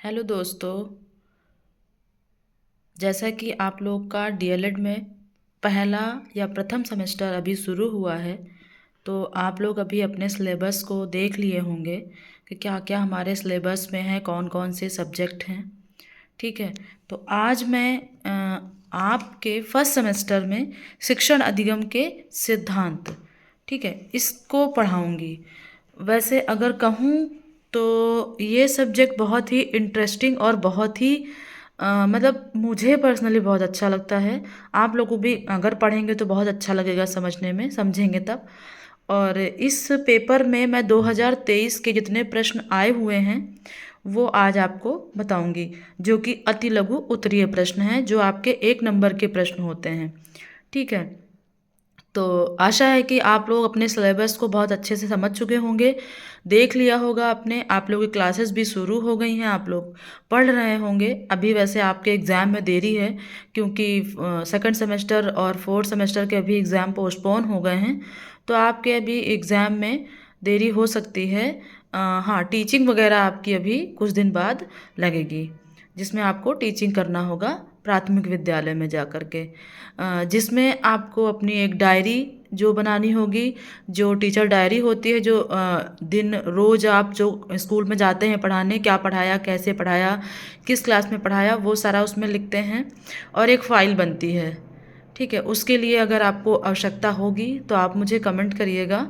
Hello दोस्तों। जैसा कि आप लोग का डीएलएड में पहला या प्रथम सेमेस्टर अभी शुरू हुआ है, तो आप लोग अभी अपने सिलेबस को देख लिए होंगे कि क्या क्या हमारे सिलेबस में है, कौन कौन से सब्जेक्ट हैं। ठीक है। तो आज मैं आपके फर्स्ट सेमेस्टर में शिक्षण अधिगम के सिद्धांत, ठीक है, इसको पढ़ाऊंगी। वैसे अगर कहूँ तो ये सब्जेक्ट बहुत ही इंटरेस्टिंग और बहुत ही मतलब मुझे पर्सनली बहुत अच्छा लगता है। आप लोगों को भी अगर पढ़ेंगे तो बहुत अच्छा लगेगा, समझने में समझेंगे तब। और इस पेपर में मैं 2023 के जितने प्रश्न आए हुए हैं वो आज आपको बताऊंगी, जो कि अति लघु उत्तरीय प्रश्न हैं, जो आपके 1 नंबर के प्रश्न होते हैं। ठीक है। तो आशा है कि आप लोग अपने सिलेबस को बहुत अच्छे से समझ चुके होंगे, देख लिया होगा आपने। आप लोगों की क्लासेस भी शुरू हो गई हैं, आप लोग पढ़ रहे होंगे। अभी वैसे आपके एग्ज़ाम में देरी है, क्योंकि सेकंड सेमेस्टर और फोर्थ सेमेस्टर के अभी एग्ज़ाम पोस्टपोन हो गए हैं, तो आपके अभी एग्ज़ाम में देरी हो सकती है। हाँ, टीचिंग वगैरह आपकी अभी कुछ दिन बाद लगेगी, जिसमें आपको टीचिंग करना होगा प्राथमिक विद्यालय में जा कर के, जिसमें आपको अपनी एक डायरी जो बनानी होगी, जो टीचर डायरी होती है, जो दिन रोज़ आप जो स्कूल में जाते हैं पढ़ाने, क्या पढ़ाया, कैसे पढ़ाया, किस क्लास में पढ़ाया, वो सारा उसमें लिखते हैं और एक फ़ाइल बनती है। ठीक है। उसके लिए अगर आपको आवश्यकता होगी तो आप मुझे कमेंट करिएगा।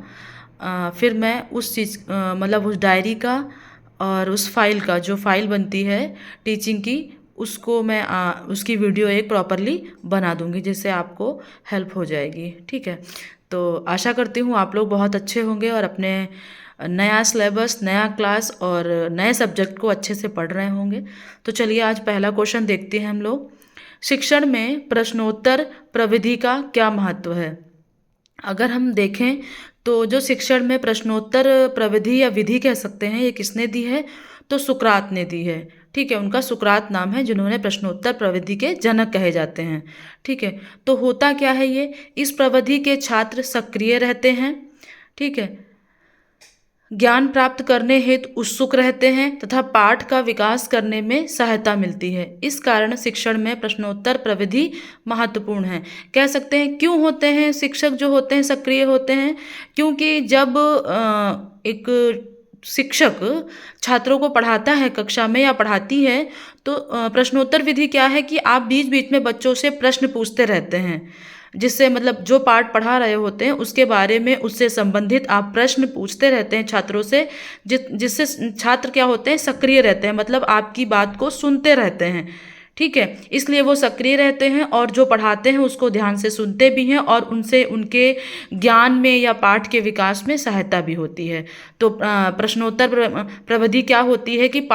फिर मैं उस चीज़ मतलब उस डायरी का और उस फाइल का, जो फाइल बनती है टीचिंग की, उसको मैं उसकी वीडियो एक प्रॉपरली बना दूंगी, जिससे आपको हेल्प हो जाएगी। ठीक है। तो आशा करती हूँ आप लोग बहुत अच्छे होंगे और अपने नया सिलेबस, नया क्लास और नए सब्जेक्ट को अच्छे से पढ़ रहे होंगे। तो चलिए आज पहला क्वेश्चन देखते हैं हम लोग। शिक्षण में प्रश्नोत्तर प्रविधि का क्या महत्व है? अगर हम देखें तो जो शिक्षण में प्रश्नोत्तर प्रविधि या विधि कह सकते हैं, ये किसने दी है? तो सुकरात ने दी है। ठीक है। उनका सुकरात नाम है, जिन्होंने प्रश्नोत्तर प्रविधि के जनक कहे जाते हैं। ठीक है। तो होता क्या है ये? इस प्रविधि के छात्र सक्रिय रहते हैं। ठीक है। ज्ञान प्राप्त करने हेतु उत्सुक रहते हैं तथा पाठ का विकास करने में सहायता मिलती है। इस कारण शिक्षण में प्रश्नोत्तर प्रविधि महत्वपूर्ण है। कह सकते हैं क्यों होते हैं शिक्षक जो होते हैं सक्रिय होते हैं? क्योंकि जब एक शिक्षक छात्रों को पढ़ाता है कक्षा में या पढ़ाती है, तो प्रश्नोत्तर विधि क्या है कि आप बीच बीच में बच्चों से प्रश्न पूछते रहते हैं, जिससे मतलब जो पाठ पढ़ा रहे होते हैं उसके बारे में, उससे संबंधित आप प्रश्न पूछते रहते हैं छात्रों से, जिससे छात्र क्या होते हैं, सक्रिय रहते हैं, मतलब आपकी बात को सुनते रहते हैं। ठीक है। इसलिए वो सक्रिय रहते हैं और जो पढ़ाते हैं उसको ध्यान से सुनते भी हैं, और उनसे उनके ज्ञान में या पाठ के विकास में सहायता भी होती है। तो प्रश्नोत्तर प्रविधि क्या होती है कि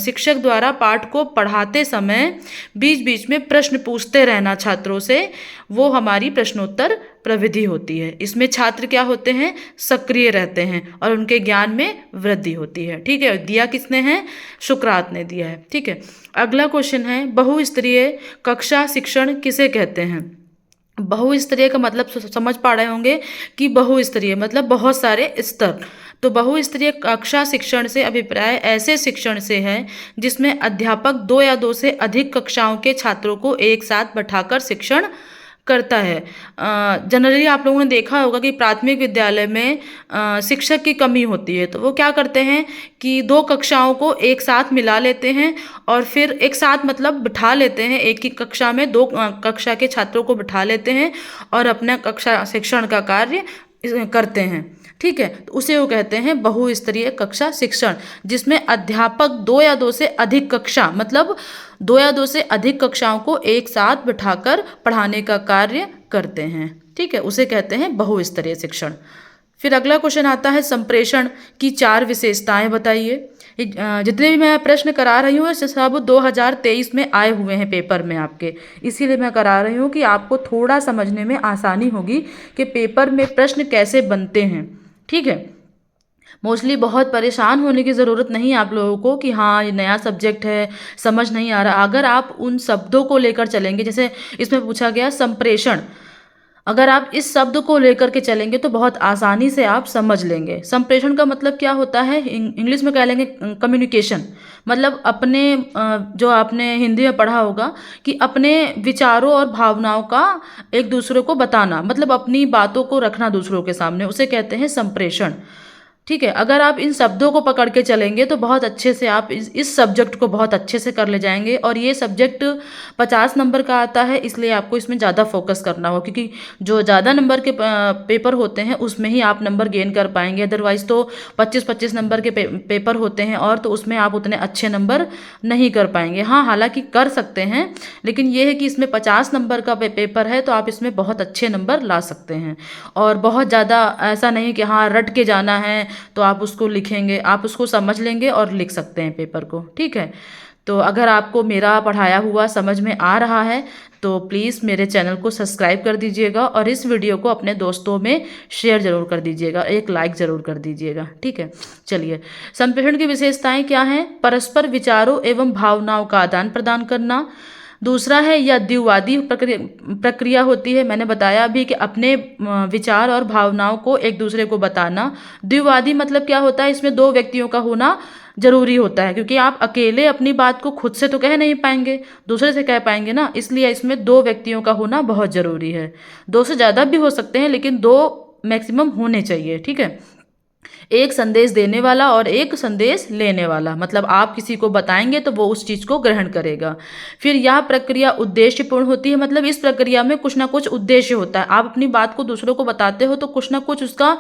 शिक्षक द्वारा पाठ को पढ़ाते समय बीच बीच में प्रश्न पूछते रहना छात्रों से, वो हमारी प्रश्नोत्तर प्रविधि होती है। इसमें छात्र क्या होते हैं, सक्रिय रहते हैं और उनके ज्ञान में वृद्धि होती है। ठीक है। दिया किसने है? सुकरात ने दिया है। ठीक है। अगला क्वेश्चन है, बहुस्तरीय कक्षा शिक्षण किसे कहते हैं? बहुस्तरीय का मतलब समझ पा रहे होंगे कि बहुस्तरीय मतलब बहुत सारे स्तर। तो बहुस्तरीय कक्षा शिक्षण से अभिप्राय ऐसे शिक्षण से है जिसमें अध्यापक दो या दो से अधिक कक्षाओं के छात्रों को एक साथ बैठाकर शिक्षण करता है। जनरली आप लोगों ने देखा होगा कि प्राथमिक विद्यालय में शिक्षक की कमी होती है, तो वो क्या करते हैं कि दो कक्षाओं को एक साथ मिला लेते हैं और फिर एक साथ मतलब बिठा लेते हैं, एक ही कक्षा में दो कक्षा के छात्रों को बिठा लेते हैं और अपना कक्षा शिक्षण का कार्य करते हैं। ठीक है। तो उसे वो कहते हैं बहुस्तरीय कक्षा शिक्षण, जिसमें अध्यापक दो या दो से अधिक कक्षा मतलब दो या दो से अधिक कक्षाओं को एक साथ बिठाकर पढ़ाने का कार्य करते हैं। ठीक है। उसे कहते हैं बहुस्तरीय शिक्षण। फिर अगला क्वेश्चन आता है, संप्रेषण की 4 विशेषताएं बताइए। जितने भी मैं प्रश्न करा रही हूँ सब 2023 में आए हुए हैं पेपर में आपके, इसीलिए मैं करा रही हूँ कि आपको थोड़ा समझने में आसानी होगी कि पेपर में प्रश्न कैसे बनते हैं। ठीक है। मोस्टली बहुत परेशान होने की ज़रूरत नहीं है आप लोगों को कि हाँ ये नया सब्जेक्ट है, समझ नहीं आ रहा। अगर आप उन शब्दों को लेकर चलेंगे, जैसे इसमें पूछा गया संप्रेषण, अगर आप इस शब्द को लेकर के चलेंगे तो बहुत आसानी से आप समझ लेंगे। संप्रेषण का मतलब क्या होता है, इंग्लिश में कह लेंगे कम्युनिकेशन। मतलब अपने जो आपने हिंदी में पढ़ा होगा कि अपने विचारों और भावनाओं का एक दूसरे को बताना, मतलब अपनी बातों को रखना दूसरों के सामने, उसे कहते हैं संप्रेषण। ठीक है, अगर आप इन शब्दों को पकड़ के चलेंगे तो बहुत अच्छे से आप इस सब्जेक्ट को बहुत अच्छे से कर ले जाएंगे। और ये सब्जेक्ट 50 नंबर का आता है, इसलिए आपको इसमें ज़्यादा फोकस करना होगा, क्योंकि जो ज़्यादा नंबर के पेपर होते हैं उसमें ही आप नंबर गेन कर पाएंगे। अदरवाइज़ तो 25-25 नंबर के पेपर होते हैं और तो उसमें आप उतने अच्छे नंबर नहीं कर पाएंगे। हाँ, हालांकि कर सकते हैं, लेकिन ये है कि इसमें 50 नंबर का पेपर है तो आप इसमें बहुत अच्छे नंबर ला सकते हैं। और बहुत ज़्यादा ऐसा नहीं कि हाँ रट के जाना है तो आप उसको लिखेंगे, आप उसको समझ लेंगे और लिख सकते हैं पेपर को। ठीक है, तो अगर आपको मेरा पढ़ाया हुआ समझ में आ रहा है तो प्लीज़ मेरे चैनल को सब्सक्राइब कर दीजिएगा और इस वीडियो को अपने दोस्तों में शेयर ज़रूर कर दीजिएगा, एक लाइक ज़रूर कर दीजिएगा। ठीक है, चलिए, संप्रेषण की विशेषताएं क्या हैं? परस्पर विचारों एवं भावनाओं का आदान प्रदान करना। दूसरा है या द्विवादी प्रक्रिया होती है। मैंने बताया अभी कि अपने विचार और भावनाओं को एक दूसरे को बताना। द्विवादी मतलब क्या होता है, इसमें दो व्यक्तियों का होना जरूरी होता है, क्योंकि आप अकेले अपनी बात को खुद से तो कह नहीं पाएंगे, दूसरे से कह पाएंगे ना, इसलिए इसमें दो व्यक्तियों का होना बहुत जरूरी है। दो से ज़्यादा भी हो सकते हैं, लेकिन दो मैक्सिमम होने चाहिए। ठीक है, एक संदेश देने वाला और एक संदेश लेने वाला, मतलब आप किसी को बताएंगे तो वो उस चीज़ को ग्रहण करेगा। फिर यह प्रक्रिया उद्देश्यपूर्ण होती है, मतलब इस प्रक्रिया में कुछ ना कुछ उद्देश्य होता है। आप अपनी बात को दूसरों को बताते हो तो कुछ ना कुछ उसका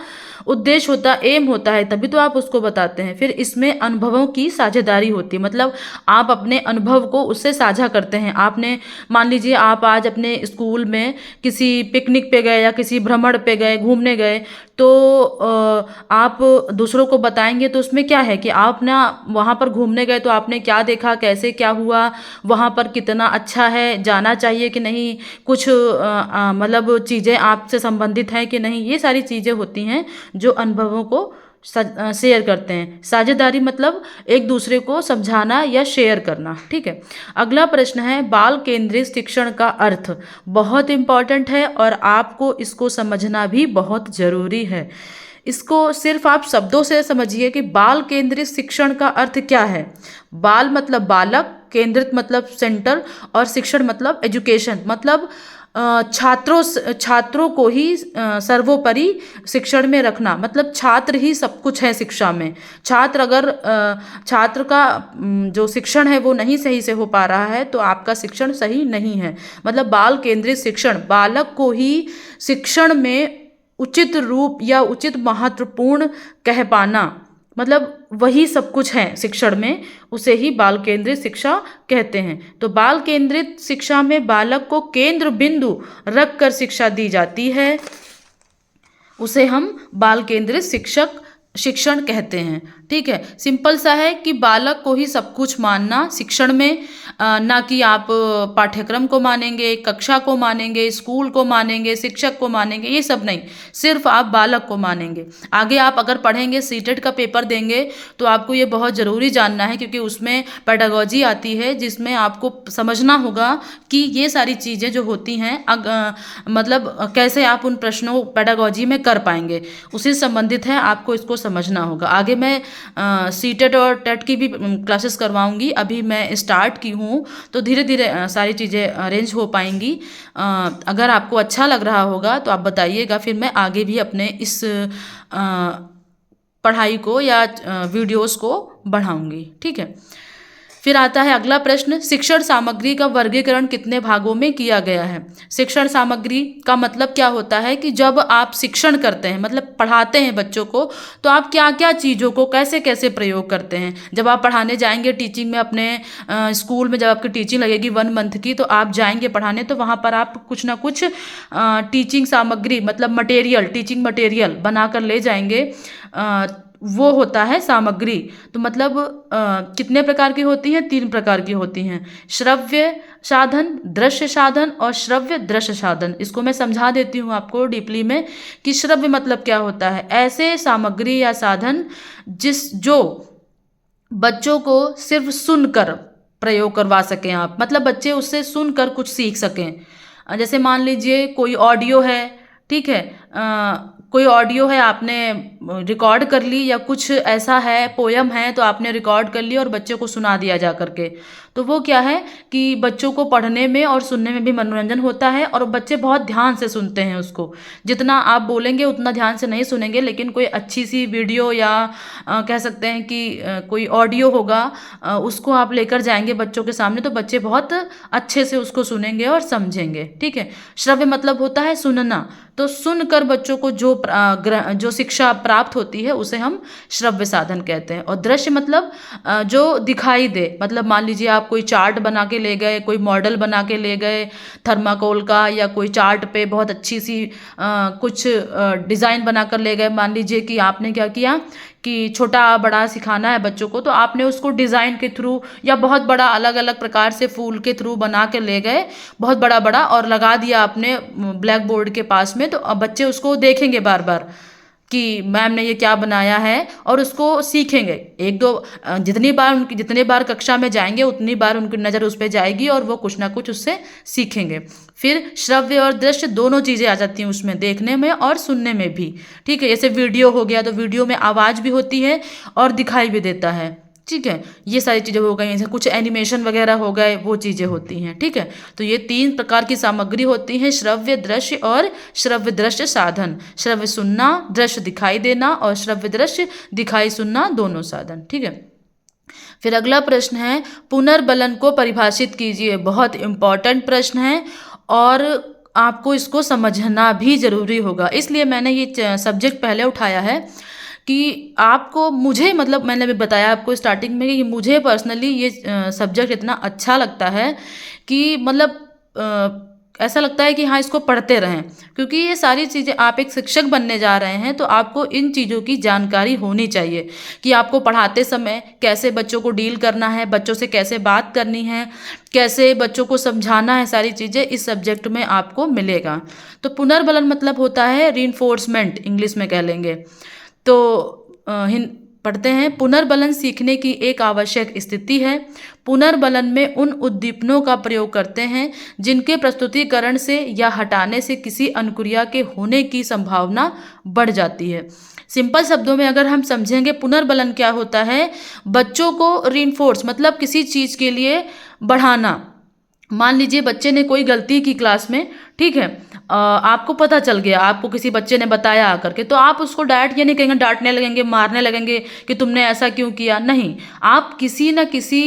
उद्देश्य होता है, एम होता है, तभी तो आप उसको बताते हैं। फिर इसमें अनुभवों की साझेदारी होती है, मतलब आप अपने अनुभव को उससे साझा करते हैं। आपने मान लीजिए आप आज अपने स्कूल में किसी पिकनिक पे गए या किसी भ्रमण पे गए, घूमने गए, तो आप दूसरों को बताएंगे तो उसमें क्या है कि आप ना वहाँ पर घूमने गए तो आपने क्या देखा, कैसे क्या हुआ, वहाँ पर कितना अच्छा है, जाना चाहिए कि नहीं, कुछ मतलब चीज़ें आपसे संबंधित हैं कि नहीं, ये सारी चीज़ें होती हैं जो अनुभवों को शेयर करते हैं। साझेदारी मतलब एक दूसरे को समझाना या शेयर करना। ठीक है, अगला प्रश्न है बाल केंद्रित शिक्षण का अर्थ। बहुत इंपॉर्टेंट है और आपको इसको समझना भी बहुत ज़रूरी है। इसको सिर्फ आप शब्दों से समझिए कि बाल केंद्रित शिक्षण का अर्थ क्या है। बाल मतलब बालक, केंद्रित मतलब सेंटर, और शिक्षण मतलब एजुकेशन, मतलब छात्रों को ही सर्वोपरि शिक्षण में रखना, मतलब छात्र ही सब कुछ है शिक्षा में। छात्र का जो शिक्षण है वो नहीं सही से हो पा रहा है तो आपका शिक्षण सही नहीं है। मतलब बाल केंद्रित शिक्षण, बालक को ही शिक्षण में उचित रूप या उचित महत्वपूर्ण कह पाना, मतलब वही सब कुछ है शिक्षण में, उसे ही बाल केंद्रित शिक्षा कहते हैं। तो बाल केंद्रित शिक्षा में बालक को केंद्र बिंदु रख कर शिक्षा दी जाती है, उसे हम बाल केंद्रित शिक्षण कहते हैं। ठीक है, सिंपल सा है कि बालक को ही सब कुछ मानना शिक्षण में, ना कि आप पाठ्यक्रम को मानेंगे, कक्षा को मानेंगे, स्कूल को मानेंगे, शिक्षक को मानेंगे, ये सब नहीं, सिर्फ आप बालक को मानेंगे। आगे आप अगर पढ़ेंगे, सीटेट का पेपर देंगे तो आपको ये बहुत ज़रूरी जानना है, क्योंकि उसमें पेडागोजी आती है जिसमें आपको समझना होगा कि ये सारी चीज़ें जो होती हैं मतलब कैसे आप उन प्रश्नों पेडागोजी में कर पाएंगे, उससे संबंधित है, आपको इसको समझना होगा। आगे मैं सीटेट और टेट की भी क्लासेस करवाऊंगी, अभी मैं स्टार्ट की हूँ तो धीरे धीरे सारी चीज़ें अरेंज हो पाएंगी। अगर आपको अच्छा लग रहा होगा तो आप बताइएगा, फिर मैं आगे भी अपने इस पढ़ाई को या वीडियोस को बढ़ाऊंगी। ठीक है, फिर आता है अगला प्रश्न, शिक्षण सामग्री का वर्गीकरण कितने भागों में किया गया है। शिक्षण सामग्री का मतलब क्या होता है कि जब आप शिक्षण करते हैं, मतलब पढ़ाते हैं बच्चों को, तो आप क्या क्या चीज़ों को कैसे कैसे प्रयोग करते हैं। जब आप पढ़ाने जाएंगे टीचिंग में, अपने स्कूल में जब आपकी टीचिंग लगेगी 1 मंथ की, तो आप जाएंगे पढ़ाने, तो वहाँ पर आप कुछ ना कुछ टीचिंग सामग्री मतलब मटेरियल, टीचिंग मटेरियल बना कर ले जाएंगे, वो होता है सामग्री। तो मतलब कितने प्रकार की होती हैं? 3 प्रकार की होती हैं, श्रव्य साधन, दृश्य साधन और श्रव्य दृश्य साधन। इसको मैं समझा देती हूँ आपको डीपली में कि श्रव्य मतलब क्या होता है। ऐसे सामग्री या साधन जो बच्चों को सिर्फ सुनकर प्रयोग करवा सकें आप, मतलब बच्चे उससे सुनकर कुछ सीख सकें। जैसे मान लीजिए कोई ऑडियो है, ठीक है, कोई ऑडियो है आपने रिकॉर्ड कर ली, या कुछ ऐसा है पोयम है तो आपने रिकॉर्ड कर ली और बच्चे को सुना दिया जा करके, तो वो क्या है कि बच्चों को पढ़ने में और सुनने में भी मनोरंजन होता है और बच्चे बहुत ध्यान से सुनते हैं उसको। जितना आप बोलेंगे उतना ध्यान से नहीं सुनेंगे, लेकिन कोई अच्छी सी वीडियो या कह सकते हैं कि कोई ऑडियो होगा, उसको आप लेकर जाएंगे बच्चों के सामने, तो बच्चे बहुत अच्छे से उसको सुनेंगे और समझेंगे। ठीक है। श्रव्य मतलब होता है सुनना, तो सुनकर बच्चों को जो शिक्षा प्राप्त होती है उसे हम श्रव्य साधन कहते हैं। और दृश्य मतलब जो दिखाई दे, मतलब मान लीजिए आप कोई चार्ट बना के ले गए, कोई मॉडल बना के ले गए थर्माकोल का, या कोई चार्ट पे बहुत अच्छी सी कुछ डिज़ाइन बनाकर ले गए। मान लीजिए कि आपने क्या किया कि छोटा बड़ा सिखाना है बच्चों को, तो आपने उसको डिज़ाइन के थ्रू या बहुत बड़ा अलग अलग प्रकार से फूल के थ्रू बना के ले गए, बहुत बड़ा बड़ा, और लगा दिया आपने ब्लैक बोर्ड के पास में, तो अब बच्चे उसको देखेंगे बार बार कि मैम ने ये क्या बनाया है, और उसको सीखेंगे। एक दो जितनी बार कक्षा में जाएंगे उतनी बार उनकी नज़र उस पर जाएगी और वो कुछ ना कुछ उससे सीखेंगे। फिर श्रव्य और दृश्य दोनों चीज़ें आ जाती हैं उसमें, देखने में और सुनने में भी। ठीक है। जैसे वीडियो हो गया तो वीडियो में आवाज़ भी होती है और दिखाई भी देता है। ठीक है। ये सारी चीज़ें हो गई, जैसे कुछ एनिमेशन वगैरह हो गए, वो चीज़ें होती हैं। ठीक है। तो ये 3 प्रकार की सामग्री होती हैं, श्रव्य, दृश्य और श्रव्य दृश्य साधन। श्रव्य सुनना, दृश्य दिखाई देना, और श्रव्य दृश्य दिखाई सुनना, दोनों साधन। ठीक है। फिर अगला प्रश्न है, पुनर्बलन को परिभाषित कीजिए। बहुत इंपॉर्टेंट प्रश्न है और आपको इसको समझना भी जरूरी होगा, इसलिए मैंने ये सब्जेक्ट पहले उठाया है कि आपको, मुझे मतलब मैंने भी बताया आपको स्टार्टिंग में कि मुझे पर्सनली ये सब्जेक्ट इतना अच्छा लगता है कि मतलब ऐसा लगता है कि हाँ इसको पढ़ते रहें, क्योंकि ये सारी चीज़ें, आप एक शिक्षक बनने जा रहे हैं तो आपको इन चीज़ों की जानकारी होनी चाहिए कि आपको पढ़ाते समय कैसे बच्चों को डील करना है, बच्चों से कैसे बात करनी है, कैसे बच्चों को समझाना है, सारी चीज़ें इस सब्जेक्ट में आपको मिलेगा। तो पुनर्बलन मतलब होता है रीइंफोर्समेंट, इंग्लिश में कह लेंगे। तो पढ़ते हैं, पुनर्बलन सीखने की एक आवश्यक स्थिति है। पुनर्बलन में उन उद्दीपनों का प्रयोग करते हैं जिनके प्रस्तुतिकरण से या हटाने से किसी अनुक्रिया के होने की संभावना बढ़ जाती है। सिंपल शब्दों में अगर हम समझेंगे पुनर्बलन क्या होता है, बच्चों को रीइंफोर्स मतलब किसी चीज़ के लिए बढ़ाना। मान लीजिए बच्चे ने कोई गलती की क्लास में, ठीक है, आपको पता चल गया, आपको किसी बच्चे ने बताया आकर के, तो आप उसको डायरेक्ट ये नहीं कहेंगे, डांटने लगेंगे, मारने लगेंगे कि तुमने ऐसा क्यों किया। नहीं, आप किसी न किसी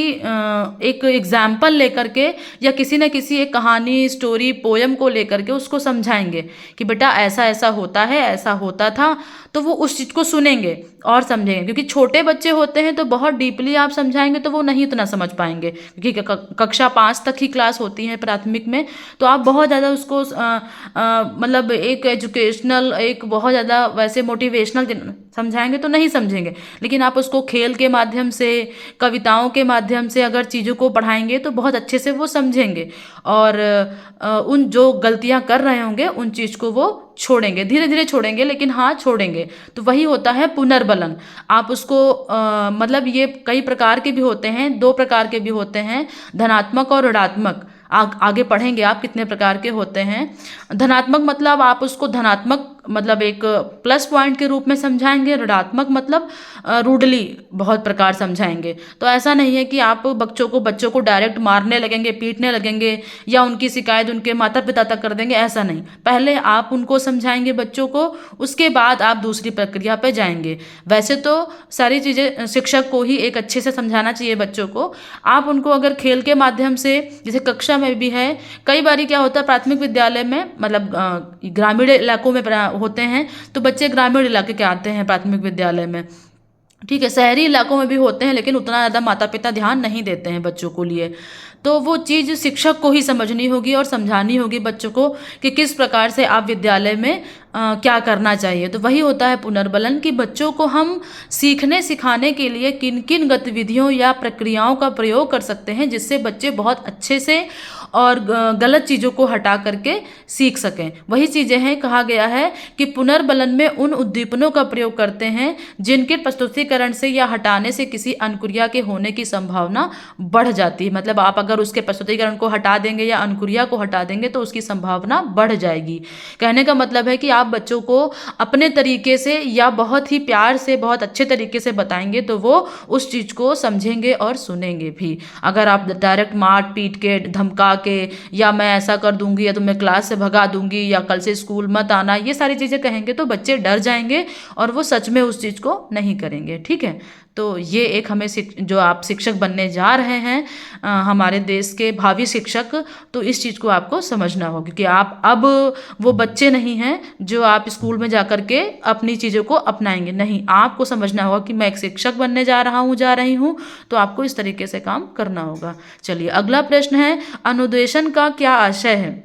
एक एग्जाम्पल लेकर के या किसी न किसी एक कहानी, स्टोरी, पोयम को लेकर के उसको समझाएंगे कि बेटा ऐसा ऐसा होता है, ऐसा होता था, तो वो उस चीज़ को सुनेंगे और समझेंगे। क्योंकि छोटे बच्चे होते हैं तो बहुत डीपली आप समझाएंगे तो वो नहीं इतना समझ पाएंगे, क्योंकि कक्षा 5 तक ही क्लास होती है प्राथमिक में, तो आप बहुत ज़्यादा उसको मतलब एक एजुकेशनल, एक बहुत ज़्यादा वैसे मोटिवेशनल समझाएंगे तो नहीं समझेंगे। लेकिन आप उसको खेल के माध्यम से, कविताओं के माध्यम से अगर चीज़ों को पढ़ाएंगे तो बहुत अच्छे से वो समझेंगे और उन जो गलतियां कर रहे होंगे उन चीज़ को वो छोड़ेंगे, धीरे धीरे छोड़ेंगे, लेकिन हाँ छोड़ेंगे। तो वही होता है पुनर्बलन। आप उसको मतलब ये कई प्रकार के भी होते हैं, 2 प्रकार के भी होते हैं, धनात्मक और ऋणात्मक। आगे पढ़ेंगे आप कितने प्रकार के होते हैं। धनात्मक मतलब आप उसको धनात्मक मतलब एक प्लस पॉइंट के रूप में समझाएंगे, ऋणात्मक मतलब रूडली बहुत प्रकार समझाएंगे। तो ऐसा नहीं है कि आप बच्चों को डायरेक्ट मारने लगेंगे, पीटने लगेंगे या उनकी शिकायत उनके माता पिता तक कर देंगे, ऐसा नहीं। पहले आप उनको समझाएंगे बच्चों को, उसके बाद आप दूसरी प्रक्रिया पे जाएंगे। वैसे तो सारी चीज़ें शिक्षक को ही एक अच्छे से समझाना चाहिए बच्चों को। आप उनको अगर खेल के माध्यम से, जैसे कक्षा में भी है, कई बार क्या होता है प्राथमिक विद्यालय में, मतलब ग्रामीण इलाकों में होते हैं, तो बच्चे ग्रामीण इलाके के आते हैं प्राथमिक विद्यालय में, ठीक है। शहरी इलाकों में भी होते हैं, लेकिन उतना ज़्यादा माता पिता ध्यान नहीं देते हैं बच्चों को लिए। तो वो चीज़ शिक्षक को ही समझनी होगी और समझानी होगी बच्चों को कि किस प्रकार से आप विद्यालय में क्या करना चाहिए। तो वही होता है पुनर्बलन, कि बच्चों को हम सीखने सिखाने के लिए किन किन गतिविधियों या प्रक्रियाओं का प्रयोग कर सकते हैं जिससे बच्चे बहुत अच्छे से और गलत चीज़ों को हटा करके सीख सकें। वही चीज़ें हैं, कहा गया है कि पुनर्बलन में उन उद्दीपनों का प्रयोग करते हैं जिनके प्रस्तुतिकरण से या हटाने से किसी अनुक्रिया के होने की संभावना बढ़ जाती है। मतलब आप अगर अगर उसके प्रस्तुतिकरण को हटा देंगे या अनुक्रिया को हटा देंगे तो उसकी संभावना बढ़ जाएगी। कहने का मतलब है कि आप बच्चों को अपने तरीके से या बहुत ही प्यार से, बहुत अच्छे तरीके से बताएंगे तो वो उस चीज़ को समझेंगे और सुनेंगे भी। अगर आप डायरेक्ट मार पीट के, धमका के, या मैं ऐसा कर दूंगी या तुम्हें क्लास से भगा दूंगी या कल से स्कूल मत आना, ये सारी चीज़ें कहेंगे तो बच्चे डर जाएंगे और वो सच में उस चीज़ को नहीं करेंगे। ठीक है, तो ये एक हमें जो आप शिक्षक बनने जा रहे हैं, हमारे देश के भावी शिक्षक, तो इस चीज़ को आपको समझना होगा क्योंकि आप अब वो बच्चे नहीं हैं जो आप स्कूल में जा कर के अपनी चीज़ों को अपनाएंगे। नहीं, आपको समझना होगा कि मैं एक शिक्षक बनने जा रहा हूँ, जा रही हूँ, तो आपको इस तरीके से काम करना होगा। चलिए, अगला प्रश्न है, अनुदेशन का क्या आशय है?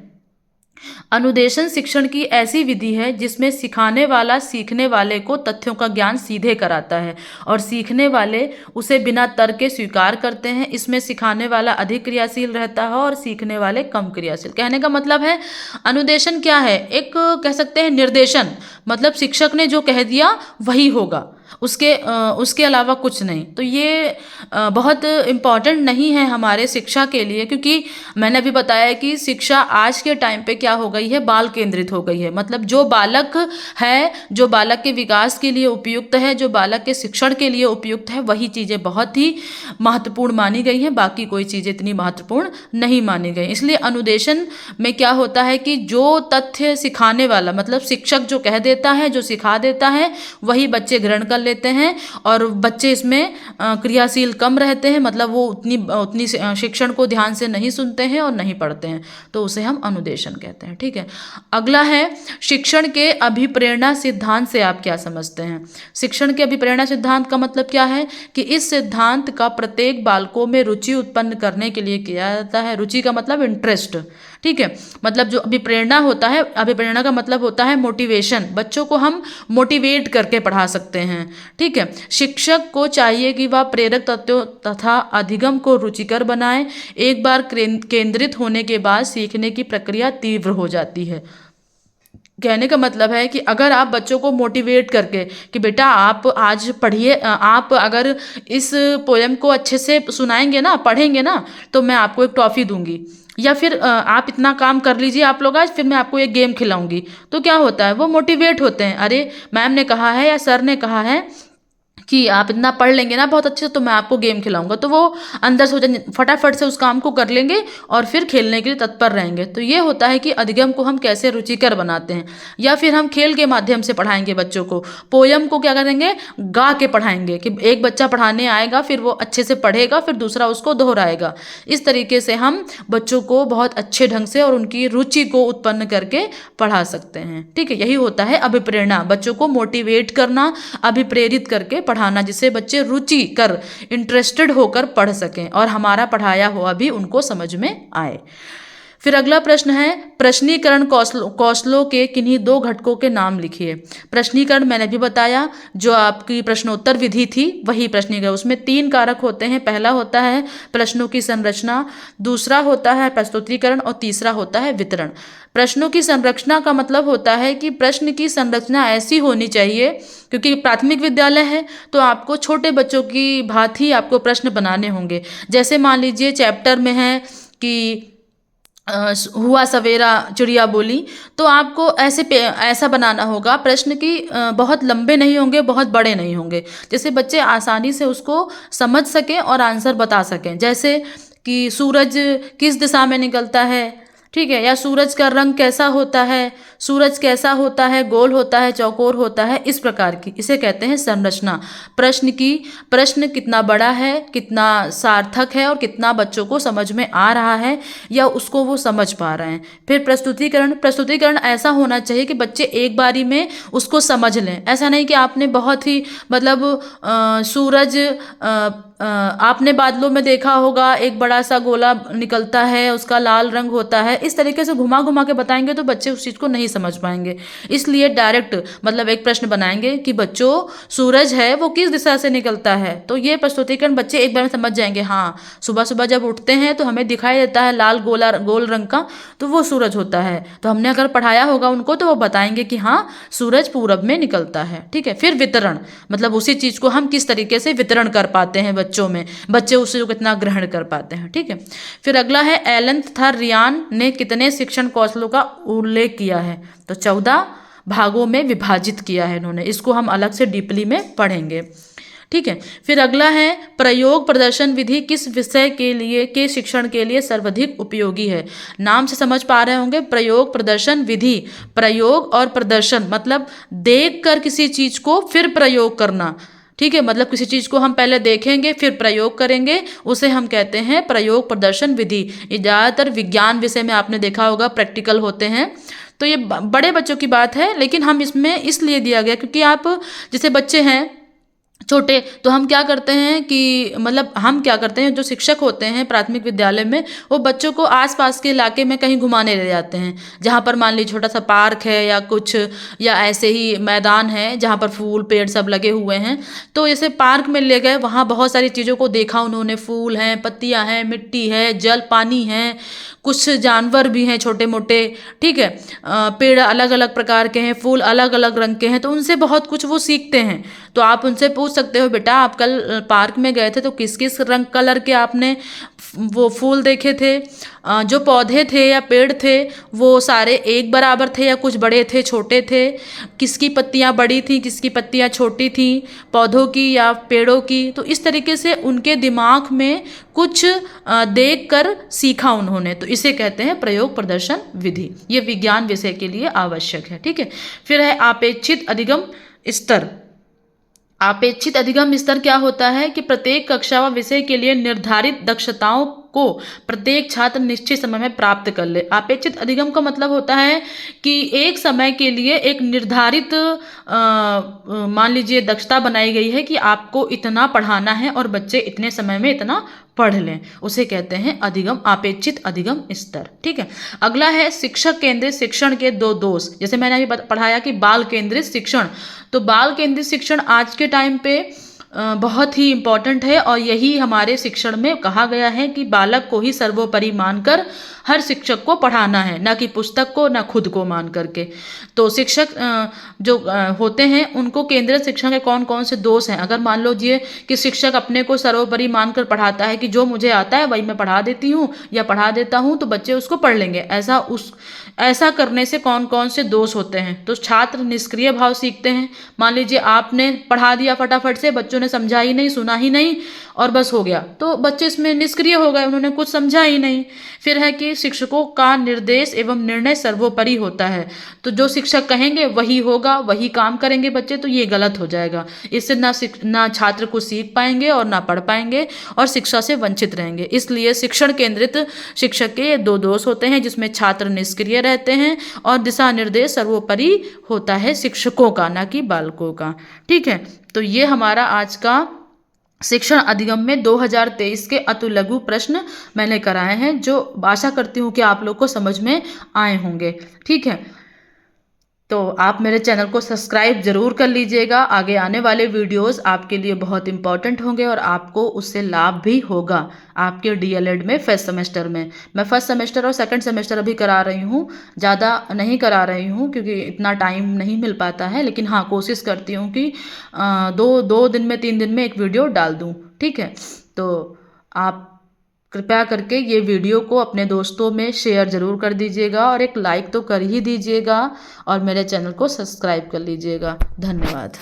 अनुदेशन शिक्षण की ऐसी विधि है जिसमें सिखाने वाला सीखने वाले को तथ्यों का ज्ञान सीधे कराता है और सीखने वाले उसे बिना तर्क के स्वीकार करते हैं। इसमें सिखाने वाला अधिक क्रियाशील रहता है और सीखने वाले कम क्रियाशील। कहने का मतलब है, अनुदेशन क्या है? एक कह सकते हैं निर्देशन, मतलब शिक्षक ने जो कह दिया वही होगा, उसके अलावा कुछ नहीं। तो ये बहुत इम्पॉर्टेंट नहीं है हमारे शिक्षा के लिए, क्योंकि मैंने अभी बताया कि शिक्षा आज के टाइम पे क्या हो गई है, बाल केंद्रित हो गई है। मतलब जो बालक है, जो बालक के विकास के लिए उपयुक्त है, जो बालक के शिक्षण के लिए उपयुक्त है, वही चीज़ें बहुत ही महत्वपूर्ण मानी गई हैं, बाकी कोई चीज़ें इतनी महत्वपूर्ण नहीं मानी गई। इसलिए अनुदेशन में क्या होता है कि जो तथ्य सिखाने वाला, मतलब शिक्षक जो कह देता है, जो सिखा देता है, वही बच्चे ग्रहण कर लेते हैं और बच्चे इसमें क्रियाशील कम रहते हैं, मतलब वो उतनी शिक्षण को ध्यान से नहीं सुनते हैं और नहीं पढ़ते हैं, तो उसे हम अनुदेशन कहते हैं। ठीक है, अगला है, शिक्षण के अभिप्रेरणा सिद्धांत से आप क्या समझते हैं? शिक्षण के अभिप्रेरणा सिद्धांत का मतलब क्या है कि इस सिद्धांत का प्रत्येक बालकों में रुचि उत्पन्न करने के लिए किया जाता है। रुचि का मतलब इंटरेस्ट। ठीक है, मतलब जो अभिप्रेरणा होता है, अभिप्रेरणा का मतलब होता है मोटिवेशन। बच्चों को हम मोटिवेट करके पढ़ा सकते हैं। ठीक है, शिक्षक को चाहिए कि वह प्रेरक तत्वों तथा अधिगम को रुचिकर बनाए। एक बार केंद्रित होने के बाद सीखने की प्रक्रिया तीव्र हो जाती है। कहने का मतलब है कि अगर आप बच्चों को मोटिवेट करके कि बेटा आप आज पढ़िए, आप अगर इस पोएम को अच्छे से सुनाएंगे ना, पढ़ेंगे ना, तो मैं आपको एक टॉफ़ी दूंगी, या फिर आप इतना काम कर लीजिए आप लोग आज, फिर मैं आपको एक गेम खिलाऊंगी। तो क्या होता है, वो मोटिवेट होते हैं, अरे मैम ने कहा है या सर ने कहा है कि आप इतना पढ़ लेंगे ना बहुत अच्छे से, तो मैं आपको गेम खिलाऊंगा, तो वो अंदर से फटाफट से उस काम को कर लेंगे और फिर खेलने के लिए तत्पर रहेंगे। तो ये होता है कि अधिगम को हम कैसे रुचिकर बनाते हैं। या फिर हम खेल के माध्यम से पढ़ाएंगे बच्चों को, पोयम को क्या करेंगे, गा के पढ़ाएंगे कि एक बच्चा पढ़ाने आएगा, फिर वो अच्छे से पढ़ेगा, फिर दूसरा उसको दोहराएगा। इस तरीके से हम बच्चों को बहुत अच्छे ढंग से और उनकी रुचि को उत्पन्न करके पढ़ा सकते हैं। ठीक है, यही होता है अभिप्रेरणा, बच्चों को मोटिवेट करना, अभिप्रेरित करके पढ़ाना, जिससे बच्चे रुचि कर, इंटरेस्टेड होकर पढ़ सकें और हमारा पढ़ाया हुआ भी उनको समझ में आए। फिर अगला प्रश्न है, प्रश्नीकरण कौशलों के किन्हीं दो घटकों के नाम लिखिए। प्रश्नीकरण मैंने भी बताया, जो आपकी प्रश्नोत्तर विधि थी वही प्रश्नीकरण। उसमें 3 कारक होते हैं। पहला होता है प्रश्नों की संरचना, दूसरा होता है प्रस्तुतिकरण और तीसरा होता है वितरण। प्रश्नों की संरचना का मतलब होता है कि प्रश्न की संरचना ऐसी होनी चाहिए, क्योंकि प्राथमिक विद्यालय है तो आपको छोटे बच्चों की भांति आपको प्रश्न बनाने होंगे। जैसे मान लीजिए चैप्टर में है कि हुआ सवेरा चिड़िया बोली, तो आपको ऐसा बनाना होगा प्रश्न की, बहुत लंबे नहीं होंगे, बहुत बड़े नहीं होंगे, जैसे बच्चे आसानी से उसको समझ सकें और आंसर बता सकें। जैसे कि सूरज किस दिशा में निकलता है, ठीक है, या सूरज का रंग कैसा होता है, सूरज कैसा होता है, गोल होता है, चौकोर होता है, इस प्रकार की, इसे कहते हैं संरचना प्रश्न की। प्रश्न कितना बड़ा है, कितना सार्थक है और कितना बच्चों को समझ में आ रहा है या उसको वो समझ पा रहे हैं। फिर प्रस्तुतिकरण ऐसा होना चाहिए कि बच्चे एक बारी में उसको समझ लें। ऐसा नहीं कि आपने बहुत ही मतलब सूरज आपने बादलों में देखा होगा, एक बड़ा सा गोला निकलता है, उसका लाल रंग होता है, इस तरीके से घुमा घुमा के बताएंगे तो बच्चे उस चीज़ को नहीं समझ पाएंगे। इसलिए डायरेक्ट मतलब एक प्रश्न बनाएंगे कि बच्चों सूरज है वो किस दिशा से निकलता है, तो ये प्रस्तुतिकरण बच्चे एक बार में समझ जाएंगे। हाँ, सुबह सुबह जब उठते हैं तो हमें दिखाई देता है लाल गोला गोल रंग का, तो वो सूरज होता है। तो हमने अगर पढ़ाया होगा उनको तो वो बताएंगे कि हाँ सूरज पूरब में निकलता है। ठीक है, फिर वितरण, मतलब उसी चीज को हम किस तरीके से वितरण कर पाते हैं बच्चों में, बच्चे उसे कितना ग्रहण कर पाते हैं। ठीक है, फिर अगला है एलन तथा रियान ने कितने शिक्षण कौशलों का उल्लेख किया है, तो 14 भागों में विभाजित किया है इन्होंने। इसको हम अलग से डीपली में पढ़ेंगे। ठीक है, फिर अगला है प्रयोग प्रदर्शन विधि किस विषय के लिए के शिक्षण के लिए सर्वाधिक उपयोगी है। नाम से समझ पा रहे होंगे, प्रयोग प्रदर्शन विधि। प्रयोग और प्रदर्शन मतलब देख कर किसी चीज को फिर प्रयोग करना। ठीक है, मतलब किसी चीज को हम पहले देखेंगे फिर प्रयोग करेंगे, उसे हम कहते हैं प्रयोग प्रदर्शन विधि। ये ज़्यादातर विज्ञान विषय में आपने देखा होगा, प्रैक्टिकल होते हैं। तो ये बड़े बच्चों की बात है, लेकिन हम इसमें इसलिए दिया गया क्योंकि आप जैसे बच्चे हैं छोटे, तो हम क्या करते हैं कि मतलब हम क्या करते हैं, जो शिक्षक होते हैं प्राथमिक विद्यालय में, वो बच्चों को आसपास के इलाके में कहीं घुमाने ले जाते हैं, जहाँ पर मान लीजिए छोटा सा पार्क है या कुछ, या ऐसे ही मैदान है जहाँ पर फूल पेड़ सब लगे हुए हैं। तो जैसे पार्क में ले गए, वहाँ बहुत सारी चीज़ों को देखा उन्होंने, फूल हैं, पत्तियाँ हैं, मिट्टी है, जल पानी है, कुछ जानवर भी हैं छोटे मोटे। ठीक है, पेड़ अलग अलग प्रकार के हैं, फूल अलग अलग रंग के हैं, तो उनसे बहुत कुछ वो सीखते हैं। तो आप उनसे पूछ सकते हो, बेटा आप कल पार्क में गए थे तो किस किस रंग कलर के आपने वो फूल देखे थे, जो पौधे थे या पेड़ थे वो सारे एक बराबर थे या कुछ बड़े थे छोटे थे, किसकी पत्तियां बड़ी थी किसकी पत्तियां छोटी थी, पौधों की या पेड़ों की। तो इस तरीके से उनके दिमाग में कुछ देख कर सीखा उन्होंने, तो इसे कहते हैं प्रयोग प्रदर्शन विधि। ये विज्ञान विषय के लिए आवश्यक है। ठीक है, फिर है अपेक्षित अधिगम स्तर। अपेक्षित अधिगम स्तर क्या होता है कि प्रत्येक कक्षा व विषय के लिए निर्धारित दक्षताओं को प्रत्येक छात्र निश्चित समय में प्राप्त कर ले। अपेक्षित अधिगम का मतलब होता है कि एक समय के लिए एक निर्धारित मान लीजिए दक्षता बनाई गई है कि आपको इतना पढ़ाना है और बच्चे इतने समय में इतना पढ़ लें, उसे कहते हैं अधिगम, अपेक्षित अधिगम स्तर। ठीक है, अगला है शिक्षक केंद्रित शिक्षण के 2 दोष। जैसे मैंने अभी पढ़ाया कि बाल केंद्रित शिक्षण, तो बाल केंद्रित शिक्षण आज के टाइम पे बहुत ही इम्पॉर्टेंट है, और यही हमारे शिक्षण में कहा गया है कि बालक को ही सर्वोपरि मानकर हर शिक्षक को पढ़ाना है, ना कि पुस्तक को ना खुद को मान करके। तो शिक्षक जो होते हैं उनको केंद्रीय शिक्षण के कौन कौन से दोष हैं। अगर मान लो ये कि शिक्षक अपने को सर्वोपरि मानकर पढ़ाता है कि जो मुझे आता है वही मैं पढ़ा देती हूँ या पढ़ा देता हूँ तो बच्चे उसको पढ़ लेंगे, ऐसा करने से कौन कौन से दोष होते हैं। तो छात्र निष्क्रिय भाव सीखते हैं। मान लीजिए आपने पढ़ा दिया फटाफट से, बच्चों ने समझा ही नहीं सुना ही नहीं और बस हो गया, तो बच्चे इसमें निष्क्रिय हो गए, उन्होंने कुछ समझा ही नहीं। फिर है कि शिक्षकों का निर्देश एवं निर्णय सर्वोपरि होता है, तो जो शिक्षक कहेंगे वही होगा, वही काम करेंगे बच्चे, तो ये गलत हो जाएगा। इससे ना छात्र कुछ सीख पाएंगे और ना पढ़ पाएंगे और शिक्षा से वंचित रहेंगे। इसलिए शिक्षण केंद्रित शिक्षक के 2 दोष होते हैं, जिसमें छात्र निष्क्रिय रहते हैं और दिशा निर्देश सर्वोपरि होता है शिक्षकों का, ना कि बालकों का। ठीक है, तो ये हमारा आज का शिक्षण अधिगम में 2023 के अति लघु प्रश्न मैंने कराए हैं, जो आशा करती हूँ कि आप लोग को समझ में आए होंगे। ठीक है, तो आप मेरे चैनल को सब्सक्राइब जरूर कर लीजिएगा। आगे आने वाले वीडियोस आपके लिए बहुत इंपॉर्टेंट होंगे और आपको उससे लाभ भी होगा आपके डीएलएड में फर्स्ट सेमेस्टर में। मैं फर्स्ट सेमेस्टर और सेकंड सेमेस्टर अभी करा रही हूँ, ज़्यादा नहीं करा रही हूँ क्योंकि इतना टाइम नहीं मिल पाता है, लेकिन हाँ कोशिश करती हूँ कि 2 दिन में 3 दिन में एक वीडियो डाल दूँ। ठीक है, तो आप कृपया करके ये वीडियो को अपने दोस्तों में शेयर ज़रूर कर दीजिएगा और एक लाइक तो कर ही दीजिएगा और मेरे चैनल को सब्सक्राइब कर लीजिएगा। धन्यवाद।